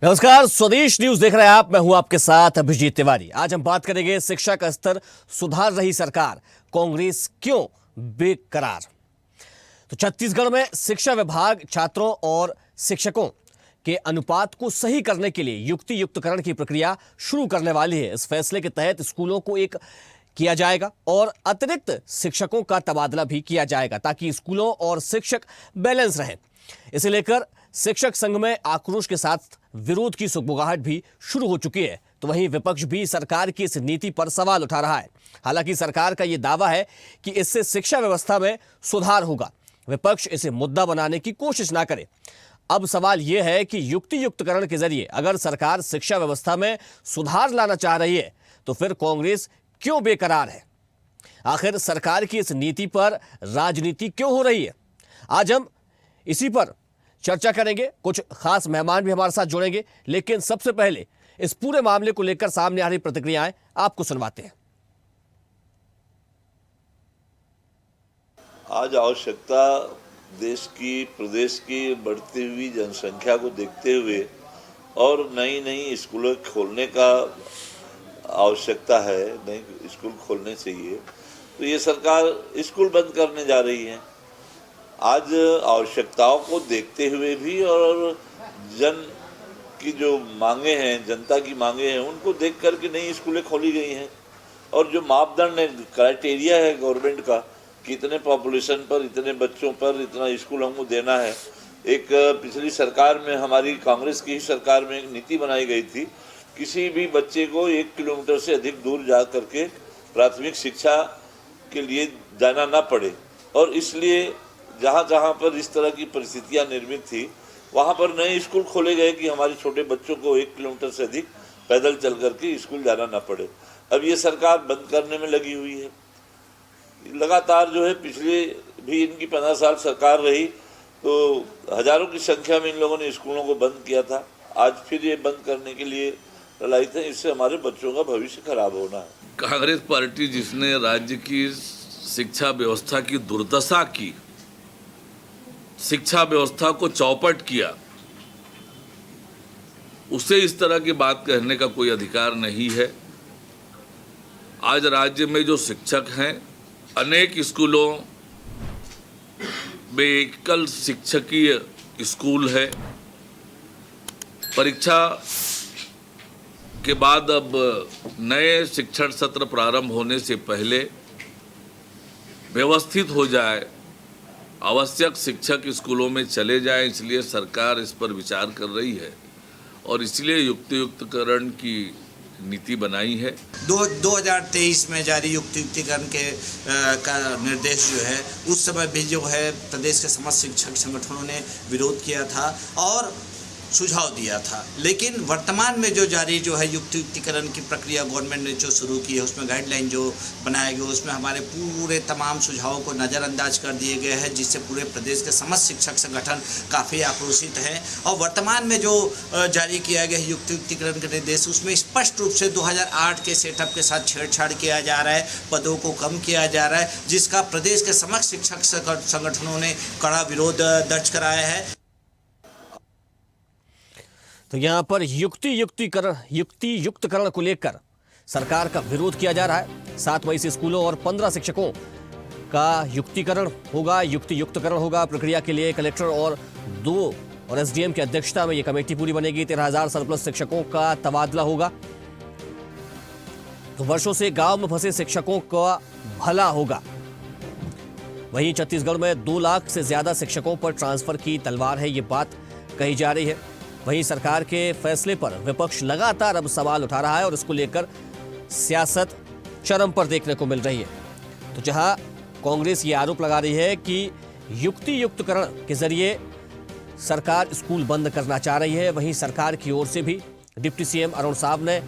नमस्कार, स्वदेश न्यूज देख रहे हैं आप। मैं हूं आपके साथ अभिजीत तिवारी। आज हम बात करेंगे शिक्षा का स्तर सुधार रही सरकार, कांग्रेस क्यों बेकरार। तो छत्तीसगढ़ में शिक्षा विभाग छात्रों और शिक्षकों के अनुपात को सही करने के लिए युक्ति युक्तकरण की प्रक्रिया शुरू करने वाली है। इस फैसले के तहत स्कूलों को एक किया जाएगा और अतिरिक्त शिक्षकों का तबादला भी किया जाएगा ताकि स्कूलों और शिक्षक बैलेंस रहें। इसे लेकर शिक्षक संघ में आक्रोश के साथ विरोध की सुगबुगाहट भी शुरू हो चुकी है। तो वहीं विपक्ष भी सरकार की इस नीति पर सवाल उठा रहा है। हालांकि सरकार का यह दावा है कि इससे शिक्षा व्यवस्था में सुधार होगा। विपक्ष इसे मुद्दा बनाने की कोशिश ना करे। अब सवाल यह है कि युक्ति युक्तकरण के जरिए अगर सरकार शिक्षा व्यवस्था में सुधार लाना चाह रही है तो फिर कांग्रेस क्यों बेकरार है। आखिर सरकार की इस नीति पर राजनीति क्यों हो रही है। आज हम इसी पर चर्चा करेंगे। कुछ खास मेहमान भी हमारे साथ जुड़ेंगे, लेकिन सबसे पहले इस पूरे मामले को लेकर सामने आ रही प्रतिक्रियाएं आपको सुनवाते हैं। आज आवश्यकता देश की, प्रदेश की बढ़ती हुई जनसंख्या को देखते हुए और नई नई स्कूलें खोलने का आवश्यकता है, नई स्कूल खोलने चाहिए, तो ये सरकार स्कूल बंद करने जा रही है। आज आवश्यकताओं को देखते हुए भी और जन की जो मांगे हैं, जनता की मांगे हैं, उनको देख कर के नई स्कूलें खोली गई हैं। और जो मापदंड है, क्राइटेरिया है गवर्नमेंट का कि इतने पॉपुलेशन पर, इतने बच्चों पर इतना स्कूल हमको देना है। एक पिछली सरकार में, हमारी कांग्रेस की ही सरकार में एक नीति बनाई गई थी, किसी भी बच्चे को 1 किलोमीटर से अधिक दूर जा करके प्राथमिक शिक्षा के लिए जाना ना पड़े। और इसलिए जहाँ जहाँ पर इस तरह की परिस्थितियाँ निर्मित थी, वहाँ पर नए स्कूल खोले गए कि हमारे छोटे बच्चों को 1 किलोमीटर से अधिक पैदल चल करके स्कूल जाना ना पड़े। अब ये सरकार बंद करने में लगी हुई है। लगातार जो है, पिछले भी इनकी 15 साल सरकार रही तो हजारों की संख्या में इन लोगों ने स्कूलों को बंद किया था। आज फिर ये बंद करने के लिए ललायित है। इससे हमारे बच्चों का भविष्य खराब होना है। कांग्रेस पार्टी जिसने राज्य की शिक्षा व्यवस्था की दुर्दशा की, शिक्षा व्यवस्था को चौपट किया, उसे इस तरह की बात कहने का कोई अधिकार नहीं है। आज राज्य में जो शिक्षक हैं, अनेक स्कूलों में एकल शिक्षकीय स्कूल है। परीक्षा के बाद अब नए शिक्षण सत्र प्रारंभ होने से पहले व्यवस्थित हो जाए, आवश्यक शिक्षक स्कूलों में चले जाएं, इसलिए सरकार इस पर विचार कर रही है और इसलिए युक्तियुक्तकरण की नीति बनाई है। 2023 में जारी युक्तियुक्तकरण के का निर्देश जो है, उस समय भी जो है प्रदेश के समस्त शिक्षक संगठनों ने विरोध किया था और सुझाव दिया था। लेकिन वर्तमान में जो जारी जो है युक्तियुक्तकरण की प्रक्रिया गवर्नमेंट ने जो शुरू की है, उसमें गाइडलाइन जो बनाए गए, उसमें हमारे पूरे तमाम सुझावों को नज़रअंदाज कर दिए गए हैं, जिससे पूरे प्रदेश के समस्त शिक्षक संगठन काफ़ी आक्रोशित हैं। और वर्तमान में जो जारी किया गया है युक्तियुक्तकरण के निर्देश, उसमें स्पष्ट रूप से 2008 के सेटअप के साथ छेड़छाड़ किया जा रहा है, पदों को कम किया जा रहा है, जिसका प्रदेश के समस्त शिक्षक संगठनों ने कड़ा विरोध दर्ज कराया है। तो यहां पर युक्ति युक्तकरण को लेकर सरकार का विरोध किया जा रहा है। 7 मई से स्कूलों और 15 शिक्षकों का युक्तिकरण होगा, युक्तकरण होगा। प्रक्रिया के लिए कलेक्टर और 2 और एसडीएम की अध्यक्षता में यह कमेटी पूरी बनेगी। 13,000 सरप्लस शिक्षकों का तबादला होगा। तो वर्षों से गांव में फंसे शिक्षकों का भला होगा। वहीं छत्तीसगढ़ में 2 लाख से ज्यादा शिक्षकों पर ट्रांसफर की तलवार है, ये बात कही जा रही है। वहीं सरकार के फैसले पर विपक्ष लगातार अब सवाल उठा रहा है और इसको लेकर सियासत चरम पर देखने को मिल रही है। तो जहां कांग्रेस ये आरोप लगा रही है कि युक्तियुक्तकरण के जरिए सरकार स्कूल बंद करना चाह रही है, वहीं सरकार की ओर से भी डिप्टी सीएम अरुण साहब ने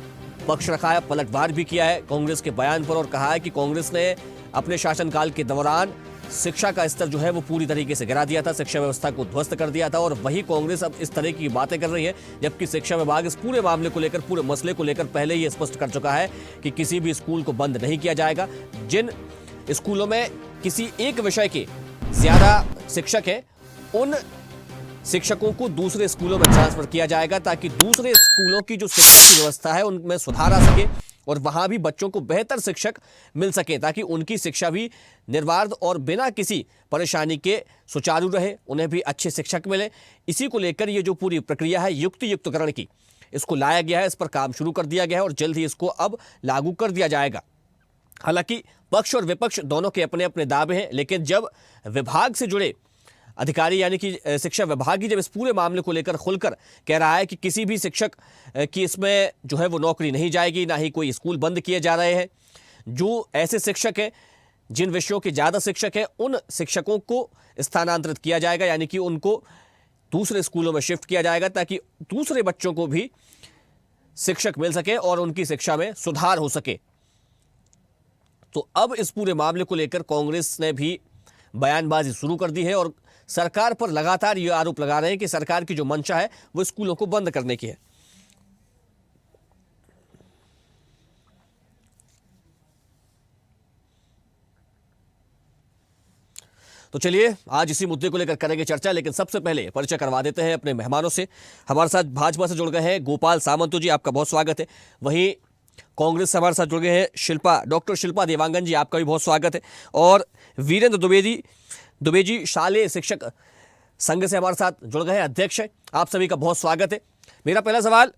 पक्ष रखा है, पलटवार भी किया है कांग्रेस के बयान पर और कहा है कि कांग्रेस ने अपने शासनकाल के दौरान शिक्षा का स्तर जो है वो पूरी तरीके से गिरा दिया था, शिक्षा व्यवस्था को ध्वस्त कर दिया था। और वही कांग्रेस अब इस तरह की बातें कर रही है, जबकि शिक्षा विभाग इस पूरे मामले को लेकर, पूरे मसले को लेकर पहले ही स्पष्ट कर चुका है कि किसी भी स्कूल को बंद नहीं किया जाएगा। जिन स्कूलों में किसी एक विषय के ज्यादा शिक्षक हैं, उन शिक्षकों को दूसरे स्कूलों में ट्रांसफर किया जाएगा ताकि दूसरे स्कूलों की जो शिक्षा की व्यवस्था है उनमें सुधार आ सके और वहां भी बच्चों को बेहतर शिक्षक मिल सके ताकि उनकी शिक्षा भी निर्बाध और बिना किसी परेशानी के सुचारू रहे, उन्हें भी अच्छे शिक्षक मिले। इसी को लेकर ये जो पूरी प्रक्रिया है युक्तियुक्तकरण की, इसको लाया गया है, इस पर काम शुरू कर दिया गया है और जल्द ही इसको अब लागू कर दिया जाएगा। हालांकि पक्ष और विपक्ष दोनों के अपने अपने दावे हैं, लेकिन जब विभाग से जुड़े अधिकारी यानी कि शिक्षा विभाग ही जब इस पूरे मामले को लेकर खुलकर कह रहा है कि किसी भी शिक्षक की इसमें जो है वो नौकरी नहीं जाएगी, ना ही कोई स्कूल बंद किए जा रहे हैं। जो ऐसे शिक्षक हैं जिन विषयों के ज़्यादा शिक्षक हैं उन शिक्षकों को स्थानांतरित किया जाएगा, यानी कि उनको दूसरे स्कूलों में शिफ्ट किया जाएगा ताकि दूसरे बच्चों को भी शिक्षक मिल सके और उनकी शिक्षा में सुधार हो सके। तो अब इस पूरे मामले को लेकर कांग्रेस ने भी बयानबाजी शुरू कर दी है और सरकार पर लगातार ये आरोप लगा रहे हैं कि सरकार की जो मंशा है वो स्कूलों को बंद करने की है। तो चलिए आज इसी मुद्दे को लेकर करेंगे चर्चा, लेकिन सबसे पहले परिचय करवा देते हैं अपने मेहमानों से। हमारे साथ भाजपा से जुड़ गए हैं गोपाल सामंत जी, आपका बहुत स्वागत है। वहीं कांग्रेस से हमारे साथ जुड़ गए हैं डॉक्टर शिल्पा देवांगन जी, आपका भी बहुत स्वागत है। और वीरेंद्र दुबे जी शालेय शिक्षक संघ से हमारे साथ जुड़ गए हैं, अध्यक्ष हैं। आप सभी का बहुत स्वागत है। मेरा पहला सवाल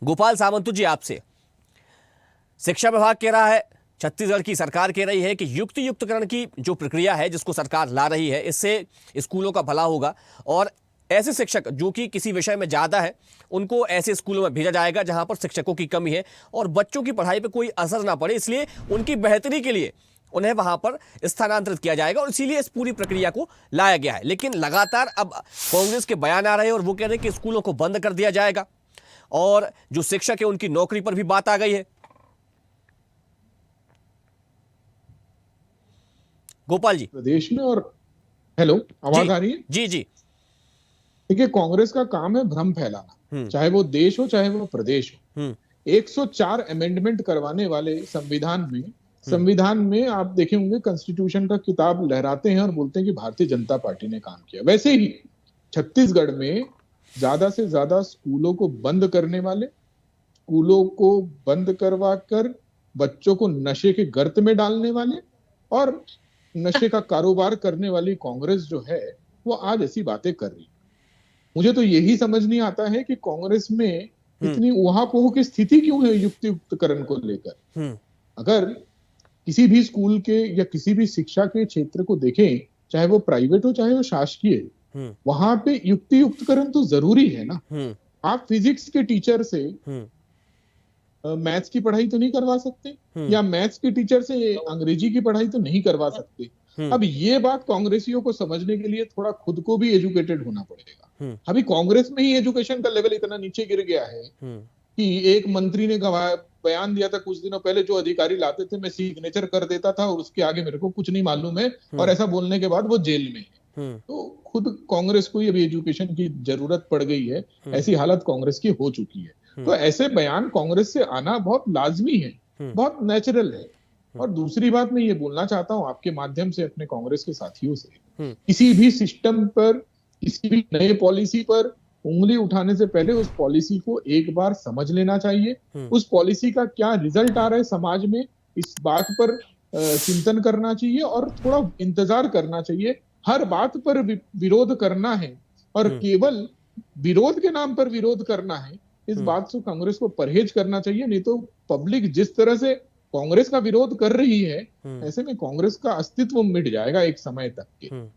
गोपाल सामंत जी आपसे, शिक्षा विभाग कह रहा है, छत्तीसगढ़ की सरकार कह रही है कि युक्तियुक्तकरण की जो प्रक्रिया है जिसको सरकार ला रही है इससे स्कूलों का भला होगा और ऐसे शिक्षक जो कि किसी विषय में ज़्यादा है उनको ऐसे स्कूलों में भेजा जाएगा जहां पर शिक्षकों की कमी है और बच्चों की पढ़ाई पर कोई असर ना पड़े, इसलिए उनकी बेहतरी के लिए उन्हें वहां पर स्थानांतरित किया जाएगा और इसीलिए इस पूरी प्रक्रिया को लाया गया है। लेकिन लगातार अब कांग्रेस के बयान आ रहे हैं और वो कह रहे हैं कि स्कूलों को बंद कर दिया जाएगा और जो शिक्षक है उनकी नौकरी पर भी बात आ गई है। गोपाल जी प्रदेश में और हेलो, आवाज आ रही है? जी जी। देखिए, कांग्रेस का काम है भ्रम फैलाना, चाहे वो देश हो चाहे वो प्रदेश हो। 104 अमेंडमेंट करवाने वाले संविधान में आप देखे होंगे कॉन्स्टिट्यूशन का किताब लहराते हैं और बोलते हैं कि भारतीय जनता पार्टी ने काम किया। वैसे ही छत्तीसगढ़ में ज्यादा से ज्यादा स्कूलों को बंद करने वाले, स्कूलों को बंद करवा कर बच्चों को नशे के गर्त में डालने वाले और नशे का कारोबार करने वाली कांग्रेस जो है वो आज ऐसी बातें कर रही है। मुझे तो यही समझ नहीं आता है कि कांग्रेस में इतनी उहापोह की स्थिति क्यों है युक्तियुक्तकरण को लेकर। अगर किसी भी स्कूल के या किसी भी शिक्षा के क्षेत्र को देखें, चाहे वो प्राइवेट हो चाहे वो शासकीय, वहां पे युक्तियुक्तकरण तो जरूरी है ना। आप फिजिक्स के टीचर से मैथ्स की पढ़ाई तो नहीं करवा सकते या मैथ्स के टीचर से अंग्रेजी की पढ़ाई तो नहीं करवा सकते। अब ये बात कांग्रेसियों को समझने के लिए थोड़ा खुद को भी एजुकेटेड होना पड़ेगा। अभी कांग्रेस में ही एजुकेशन का लेवल इतना नीचे गिर गया है कि एक मंत्री ने बयान दिया था कुछ दिनों पहले, जो अधिकारी लाते थे मैं सिग्नेचर कर देता था और उसके आगे मेरे को कुछ नहीं मालूम है, और ऐसा बोलने के बाद वो जेल में है। तो खुद कांग्रेस को अभी एजुकेशन की जरूरत पड़ गई है, ऐसी हालत कांग्रेस की हो चुकी है। तो ऐसे बयान कांग्रेस से आना बहुत लाजमी है, बहुत नेचुरल है। और दूसरी बात मैं ये बोलना चाहता हूं आपके माध्यम से अपने कांग्रेस के साथियों से, किसी भी सिस्टम पर, किसी भी नए पॉलिसी पर उंगली उठाने से पहले उस पॉलिसी को एक बार समझ लेना चाहिए। उस पॉलिसी का क्या रिजल्ट आ रहा है समाज में, इस बात पर चिंतन करना चाहिए और थोड़ा इंतजार करना चाहिए। हर बात पर विरोध करना है और केवल विरोध के नाम पर विरोध करना है, इस बात से कांग्रेस को परहेज करना चाहिए। नहीं तो पब्लिक जिस तरह से कांग्रेस का विरोध कर रही है, ऐसे में कांग्रेस का अस्तित्व मिट जाएगा एक समय तक के।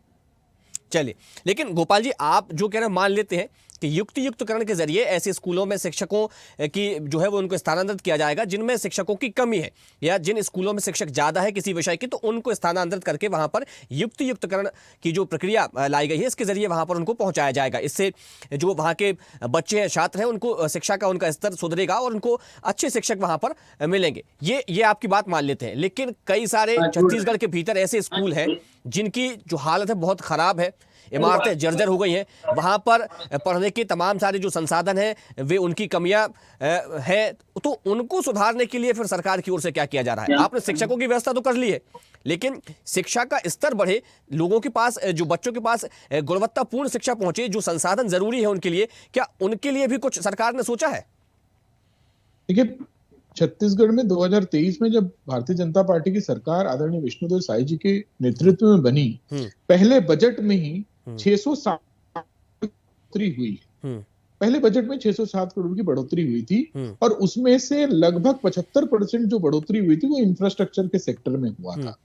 चलिए, लेकिन गोपाल जी आप जो कह रहे हैं मान लेते हैं कि युक्तियुक्तकरण के जरिए ऐसे स्कूलों में शिक्षकों की जो है वो उनको स्थानांतरित किया जाएगा जिनमें शिक्षकों की कमी है या जिन स्कूलों में शिक्षक ज़्यादा है किसी विषय की, तो उनको स्थानांतरित करके वहाँ पर युक्तियुक्तकरण की जो प्रक्रिया लाई गई है इसके जरिए वहाँ पर उनको पहुँचाया जाएगा। इससे जो वहाँ के बच्चे हैं, छात्र हैं, उनको शिक्षा का उनका स्तर सुधरेगा और उनको अच्छे शिक्षक वहाँ पर मिलेंगे। ये आपकी बात मान लेते हैं, लेकिन कई सारे छत्तीसगढ़ के भीतर ऐसे स्कूल हैं जिनकी जो हालत है बहुत ख़राब है, इमारतें जर्जर हो गई हैं, वहाँ पर पढ़ने के तमाम सारे जो संसाधन हैं वे उनकी कमियां हैं, तो उनको सुधारने के लिए फिर सरकार की ओर से क्या किया जा रहा है? आपने शिक्षकों की व्यवस्था तो कर ली है, लेकिन शिक्षा का स्तर बढ़े, लोगों के पास, जो बच्चों के पास गुणवत्तापूर्ण शिक्षा पहुंचे, जो संसाधन जरूरी है उनके लिए, क्या उनके लिए भी कुछ सरकार ने सोचा है? देखिए, छत्तीसगढ़ में 2023 में जब भारतीय जनता पार्टी की सरकार आदरणीय विष्णुदेव साय जी के नेतृत्व में बनी, पहले बजट में ही 607 बढ़ोतरी हुई। पहले बजट में 607 करोड़ की बढ़ोतरी हुई थी और उसमें से लगभग 75% जो बढ़ोतरी हुई थी वो इंफ्रास्ट्रक्चर के सेक्टर में हुआ था।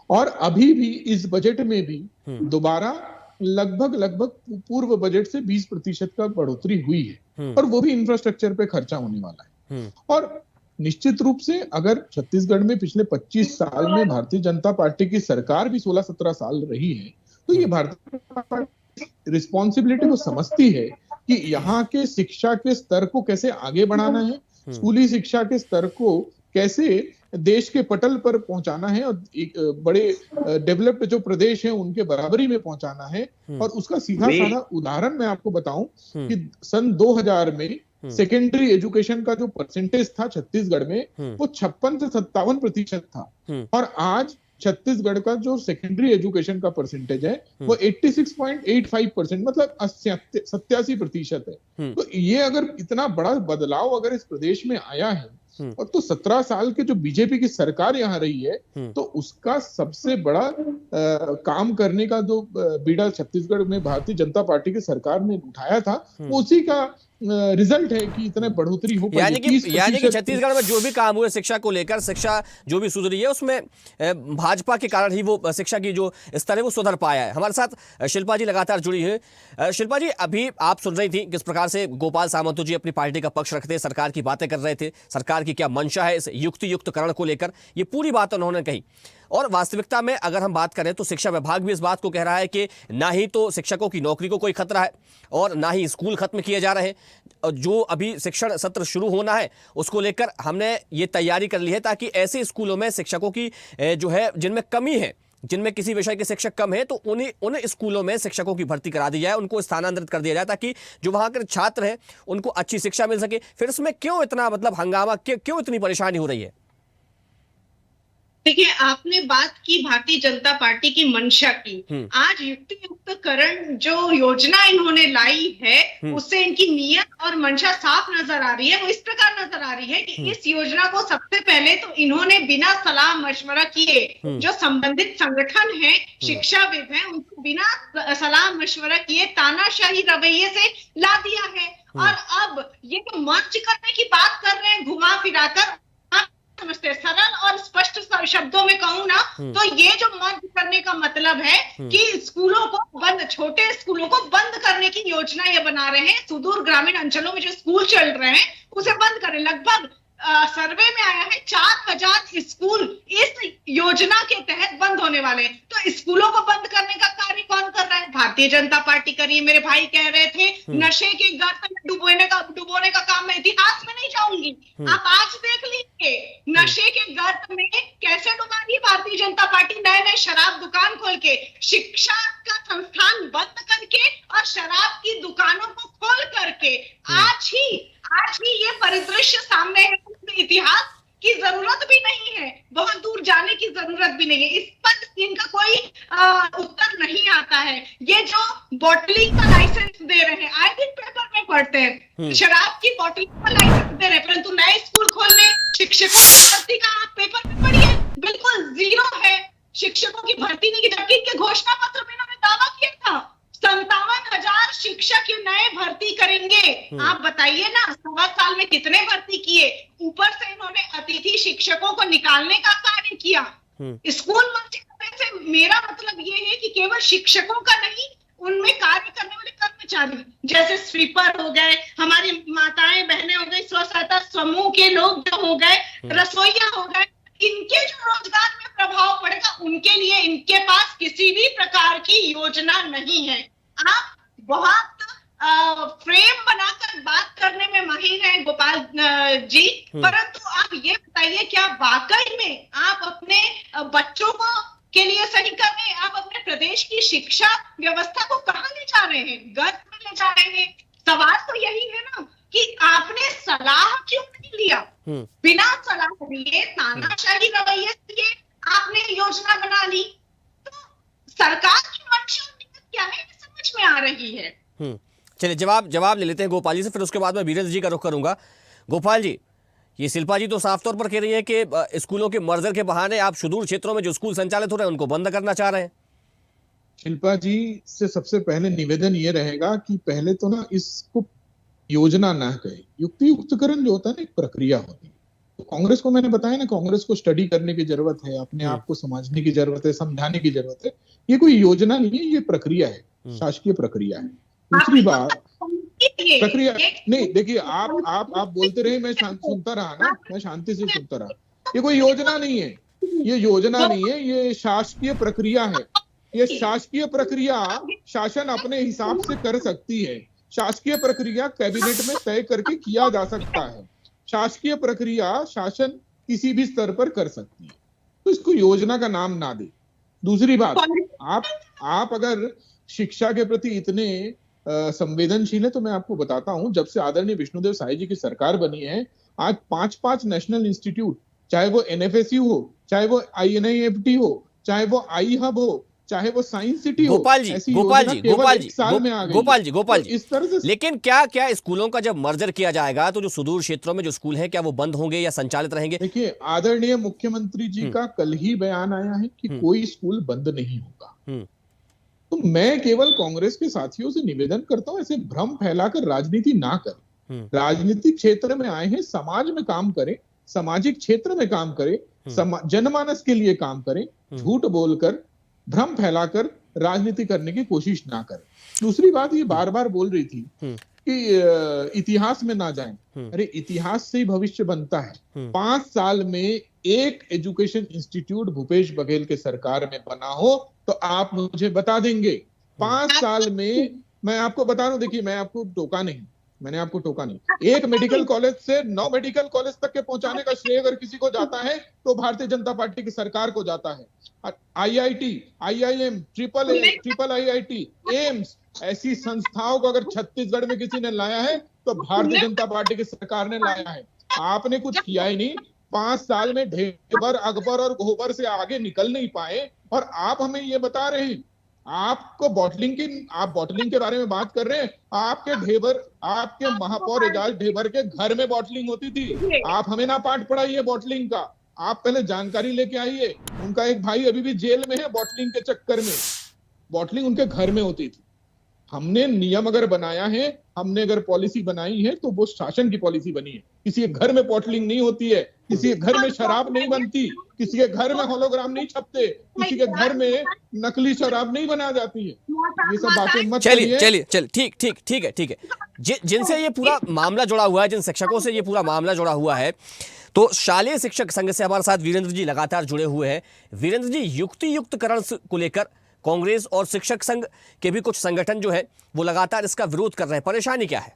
और अभी भी इस बजट में भी दोबारा लगभग पूर्व बजट से 20% का बढ़ोतरी हुई है और वो भी इंफ्रास्ट्रक्चर पे खर्चा होने वाला है। और निश्चित रूप से अगर छत्तीसगढ़ में पिछले 25 साल में भारतीय जनता पार्टी की सरकार भी 16-17 साल रही है, तो ये भारतीय जनता पार्टी रिस्पॉन्सिबिलिटी को समझती है कि यहाँ के शिक्षा के स्तर को कैसे आगे बढ़ाना है, स्कूली शिक्षा के स्तर को कैसे देश के पटल पर पहुंचाना है और एक बड़े डेवलप्ड जो प्रदेश हैं उनके बराबरी में पहुंचाना है। और उसका सीधा साधा उदाहरण मैं आपको बताऊं कि सन 2000 में सेकेंडरी एजुकेशन का जो परसेंटेज था छत्तीसगढ़ में वो 56 से 57% था और आज छत्तीसगढ़ का जो सेकेंडरी एजुकेशन का परसेंटेज है वो 86.85%, मतलब 87% है। तो ये अगर इतना बड़ा बदलाव अगर इस प्रदेश में आया है और तो 17 साल के जो बीजेपी की सरकार यहाँ रही है, तो उसका सबसे बड़ा काम करने का जो बीड़ा छत्तीसगढ़ में भारतीय जनता पार्टी की सरकार ने उठाया था, उसी का रिजल्ट है कि इतने बढ़ोतरी हो पाई। यानी कि छत्तीसगढ़ में जो भी काम हुए शिक्षा को लेकर, शिक्षा जो भी सुधरी है उसमें भाजपा के कारण ही वो शिक्षा की जो स्तर है वो सुधर पाया है। हमारे साथ शिल्पा जी लगातार जुड़ी है। शिल्पा जी, अभी आप सुन रही थी किस प्रकार से गोपाल सामंत जी अपनी पार्टी का पक्ष रखते, सरकार की बातें कर रहे थे, सरकार की क्या मंशा है इस युक्तियुक्तकरण को लेकर, ये पूरी बात उन्होंने कही। और वास्तविकता में अगर हम बात करें तो शिक्षा विभाग भी इस बात को कह रहा है कि ना ही तो शिक्षकों की नौकरी को कोई खतरा है और ना ही स्कूल खत्म किए जा रहे हैं। जो अभी शिक्षण सत्र शुरू होना है उसको लेकर हमने ये तैयारी कर ली है ताकि ऐसे स्कूलों में शिक्षकों की जो है जिनमें कमी है, जिनमें किसी विषय के शिक्षक कम है, तो उन स्कूलों में शिक्षकों की भर्ती करा दी जाए, उनको स्थानांतरित कर दिया जाए ताकि जो वहां के छात्र हैं उनको अच्छी शिक्षा मिल सके। फिर इसमें क्यों इतना हंगामा, क्यों इतनी परेशानी हो रही है? देखिए, आपने बात की भारतीय जनता पार्टी की मंशा की। आज युक्तियुक्तकरण जो योजना इन्होंने लाई है उससे इनकी नीयत और मंशा साफ नजर आ रही है। वो इस प्रकार नजर आ रही है कि इस योजना को सबसे पहले तो इन्होंने बिना सलाह मशवरा किए, जो संबंधित संगठन है, शिक्षाविद हैं, उनको बिना सलाह मशवरा किए तानाशाही रवैये से ला दिया है। और अब ये जो मंच करने की बात कर रहे हैं घुमा फिराकर, समझते, सरल और स्पष्ट शब्दों में कहूं ना तो ये जो मर्ज करने का मतलब है कि स्कूलों को बंद, छोटे स्कूलों को बंद करने की योजना ये बना रहे हैं। सुदूर ग्रामीण अंचलों में जो स्कूल चल रहे हैं उसे बंद करें। लगभग सर्वे में आया है 4000 स्कूल इस योजना के तहत बंद होने वाले हैं। तो स्कूलों को बंद करने का कार्य कौन कर रहा है? भारतीय जनता पार्टी कर रही है। मेरे भाई कह रहे थे नशे के गर्त में डुबोने का काम मैं इतिहास में नहीं जाऊंगी, आप आज देख लीजिए नशे के गर्त में कैसे डुबा रही है भारतीय जनता पार्टी। नए नए शराब दुकान खोल के, शिक्षा का संस्थान बंद करके और शराब की दुकानों को खोल करके आज ही ये परिदृश्य सामने है। इतिहास की जरूरत भी नहीं है, बहुत दूर जाने की जरूरत भी नहीं है, इस पर इनका कोई उत्तर नहीं आता है। ये जो बॉटलिंग का लाइसेंस दे रहे हैं, आए दिन पेपर में पढ़ते हैं शराब की बॉटलिंग का लाइसेंस दे रहे हैं, परंतु नए स्कूल खोलने, शिक्षकों की भर्ती का आप पेपर में पढ़िए, बिल्कुल जीरो है। शिक्षकों की भर्ती नहीं की, जबकि इनके घोषणा पत्र में इन्होंने दावा किया था 57,000 शिक्षक नए भर्ती करेंगे। आप बताइए ना, 1.25 साल में कितने भर्ती किए? ऊपर से इन्होंने अतिथि शिक्षकों को निकालने का कार्य किया। स्कूल मंच करने से मेरा मतलब ये है कि केवल शिक्षकों का नहीं, उनमें कार्य करने वाले कर्मचारी जैसे स्वीपर हो गए, हमारी माताएं बहनें हो गई, स्व सहायता समूह के लोग जो हो गए, रसोइया हो गए, इनके जो रोजगार में प्रभाव पड़ेगा उनके लिए इनके पास किसी भी प्रकार की योजना नहीं है। आप बहुत फ्रेम बनाकर बात करने में माहिर हैं गोपाल जी, परंतु आप ये बताइए क्या वाकई में आप अपने बच्चों को के लिए सही कर रहे हैं? आप अपने प्रदेश की शिक्षा व्यवस्था को कहां ले जा रहे हैं? गर्त में ले जा रहे हैं। सवाल तो यही है ना कि आपने सलाह क्यों नहीं लिया? बिना सलाह लिए, तानाशाही रवैये से आपने योजना बना ली। तो सरकार की मंशा क्या है समझ में आ रही है। चलिए जवाब ले लेते हैं गोपाल जी से, फिर उसके बाद मैं वीरेंद्र जी का रुख करूंगा। गोपाल जी, ये शिल्पा जी तो साफ तौर पर कह रही है कि स्कूलों के मर्जर के बहाने आप सुदूर क्षेत्रों में जो स्कूल संचालित हो रहे हैं उनको बंद करना चाह रहे हैं। शिल्पा जी से सबसे पहले निवेदन ये रहेगा कि पहले तो ना इसको योजना ना कहे, युक्तियुक्तकरण जो होता है ना एक प्रक्रिया होती है। तो कांग्रेस को मैंने बताया ना, कांग्रेस को स्टडी करने की जरूरत है, अपने आप को समझने की जरूरत है, समझाने की जरूरत है। ये कोई योजना नहीं है, ये प्रक्रिया है, शासकीय प्रक्रिया है। दूसरी बात, प्रक्रिया नहीं, देखिए आप बोलते रहे, मैं सुनता रहा ना, मैं शांति से सुनता रहा। ये कोई योजना नहीं है, ये योजना नहीं है, ये शासकीय प्रक्रिया है। ये शासकीय प्रक्रिया शासन अपने हिसाब से कर सकती है। शासकीय प्रक्रिया कैबिनेट में तय करके किया जा सकता है। शासकीय प्रक्रिया शासन किसी भी स्तर पर कर सकती है, तो इसको योजना का नाम ना दे। दूसरी बात, आप अगर शिक्षा के प्रति इतने संवेदनशील है तो मैं आपको बताता हूं, जब से आदरणीय विष्णुदेव साय जी की सरकार बनी है, आज 5 नेशनल इंस्टीट्यूट, चाहे वो एनएफएसयू हो, चाहे वो आईएनआईएफटी हो, चाहे वो आई हब हो, चाहे वो साइंस सिटी हो, गोपाल जी, इस तरह से। लेकिन क्या स्कूलों का जब मर्जर किया जाएगा तो जो सुदूर क्षेत्रों में जो स्कूल है क्या वो बंद होंगे या संचालित रहेंगे? देखिए, आदरणीय मुख्यमंत्री जी का कल ही बयान आया है कि कोई स्कूल बंद नहीं होगा। तो मैं केवल कांग्रेस के साथियों से निवेदन करता हूं, ऐसे भ्रम फैलाकर राजनीति ना करें। राजनीतिक क्षेत्र में आए हैं, समाज में काम करें, सामाजिक क्षेत्र में काम करें, जनमानस के लिए काम करें। झूठ बोलकर, भ्रम फैलाकर राजनीति करने की कोशिश ना करें। दूसरी बात, ये बार बार बोल रही थी कि इतिहास में ना जाएं। अरे इतिहास से ही भविष्य बनता है। 5 साल में एक एजुकेशन इंस्टीट्यूट भूपेश बघेल के सरकार में बना हो तो आप मुझे बता देंगे। 5 साल में मैं आपको बता रहा हूं, देखिए मैंने आपको टोका नहीं। एक मेडिकल कॉलेज से 9 मेडिकल कॉलेज तक के पहुंचाने का श्रेय अगर किसी को जाता है तो भारतीय जनता पार्टी की सरकार को जाता है। IIT, IIM, triple IIT, AIIMS, ऐसी संस्थाओं को अगर छत्तीसगढ़ में किसी ने लाया है तो भारतीय जनता पार्टी की सरकार ने लाया है। आपने कुछ किया ही नहीं। 5 साल में ढेबर, अकबर और गोबर से आगे निकल नहीं पाए और आप हमें ये बता रहे हैं। आप बॉटलिंग के बारे में बात कर रहे हैं। आपके महापौर एजाज ढेबर के घर में बॉटलिंग होती थी। आप हमें ना पाठ पढ़ाइए बॉटलिंग का, आप पहले जानकारी लेके आइए। उनका एक भाई अभी भी जेल में है बॉटलिंग के चक्कर में। बॉटलिंग उनके घर में होती थी। हमने नियम अगर बनाया है, हमने अगर पॉलिसी बनाई है तो वो शासन की पॉलिसी बनी है। किसी के घर में बॉटलिंग नहीं होती है, किसी के घर में शराब नहीं बनती, किसी के घर में होलोग्राम नहीं छपते, किसी के घर में नकली शराब नहीं बनाई जाती है। ये सब बातें मत करिए। चलिए ठीक है। जिनसे ये पूरा मामला जुड़ा हुआ है, जिन शिक्षकों से ये पूरा मामला जुड़ा हुआ है, तो शालेय शिक्षक संघ से हमारे साथ वीरेंद्र जी लगातार जुड़े हुए हैं। वीरेंद्र जी, युक्तियुक्तकरण को लेकर कांग्रेस और शिक्षक संघ के भी कुछ संगठन जो है वो लगातार इसका विरोध कर रहे हैं, परेशानी क्या है?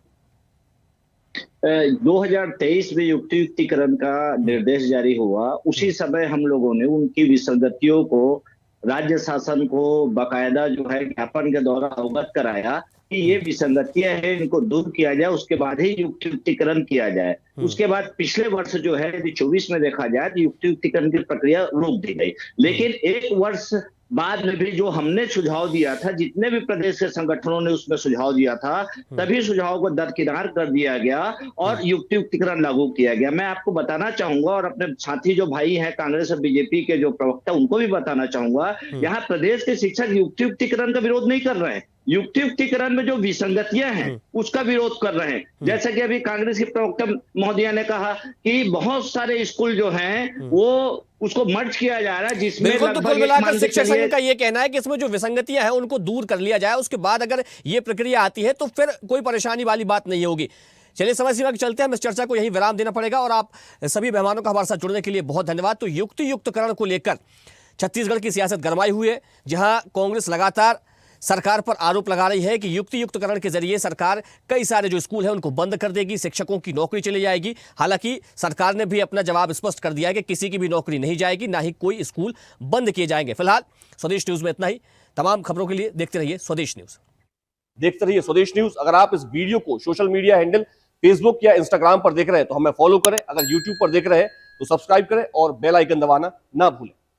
2023 में युक्तियुक्तिकरण का निर्देश जारी हुआ, उसी समय हम लोगों ने उनकी विसंगतियों को राज्य शासन को बाकायदा जो है ज्ञापन के द्वारा अवगत कराया कि ये विसंगतियां हैं, इनको दूर किया जाए, उसके बाद ही युक्तियुक्तिकरण किया जाए। उसके बाद पिछले वर्ष जो है यदि 24 में देखा जाए तो युक्तियुक्तिकरण की प्रक्रिया रोक दी गई। लेकिन 1 वर्ष बाद में भी जो हमने सुझाव दिया था, जितने भी प्रदेश के संगठनों ने उसमें सुझाव दिया था, तभी सुझाव को दरकिनार कर दिया गया और युक्तियुक्तिकरण लागू किया गया। मैं आपको बताना चाहूंगा और अपने साथी जो भाई हैं कांग्रेस और बीजेपी के जो प्रवक्ता, उनको भी बताना चाहूंगा, यहाँ प्रदेश के शिक्षक युक्तियुक्तिकरण का विरोध नहीं कर रहे हैं। युक्तियुक्तिकरण में जो विसंगतियां हैं उसका विरोध कर रहे हैं। जैसे कि अभी कांग्रेस के प्रवक्ता महोदया ने कहा कि बहुत सारे स्कूल जो हैं वो उसको मर्ज किया जा रहा है, जिसमें बिल्कुल, तो कुल मिलाकर शिक्षक संघ का ये कहना है कि इसमें जो विसंगतियां हैं उनको दूर कर लिया जाए, उसके बाद अगर ये प्रक्रिया आती है तो फिर कोई परेशानी वाली बात नहीं होगी। चलिए समय सीमा के चलते हम इस चर्चा को यही विराम देना पड़ेगा और आप सभी मेहमानों का हमारे साथ जुड़ने के लिए बहुत धन्यवाद। तो युक्तियुक्तकरण को लेकर छत्तीसगढ़ की सियासत गरमाई हुई है, जहां कांग्रेस लगातार सरकार पर आरोप लगा रही है कि युक्तियुक्तकरण के जरिए सरकार कई सारे जो स्कूल हैं उनको बंद कर देगी, शिक्षकों की नौकरी चली जाएगी। हालांकि सरकार ने भी अपना जवाब स्पष्ट कर दिया है कि किसी की भी नौकरी नहीं जाएगी, ना ही कोई स्कूल बंद किए जाएंगे। फिलहाल स्वदेश न्यूज में इतना ही। तमाम खबरों के लिए देखते रहिए स्वदेश न्यूज। देखते रहिए स्वदेश न्यूज। अगर आप इस वीडियो को सोशल मीडिया हैंडल फेसबुक या इंस्टाग्राम पर देख रहे हैं तो हमें फॉलो करें। अगर यूट्यूब पर देख रहे हैं तो सब्सक्राइब करें और बेल आइकन दबाना ना भूलें।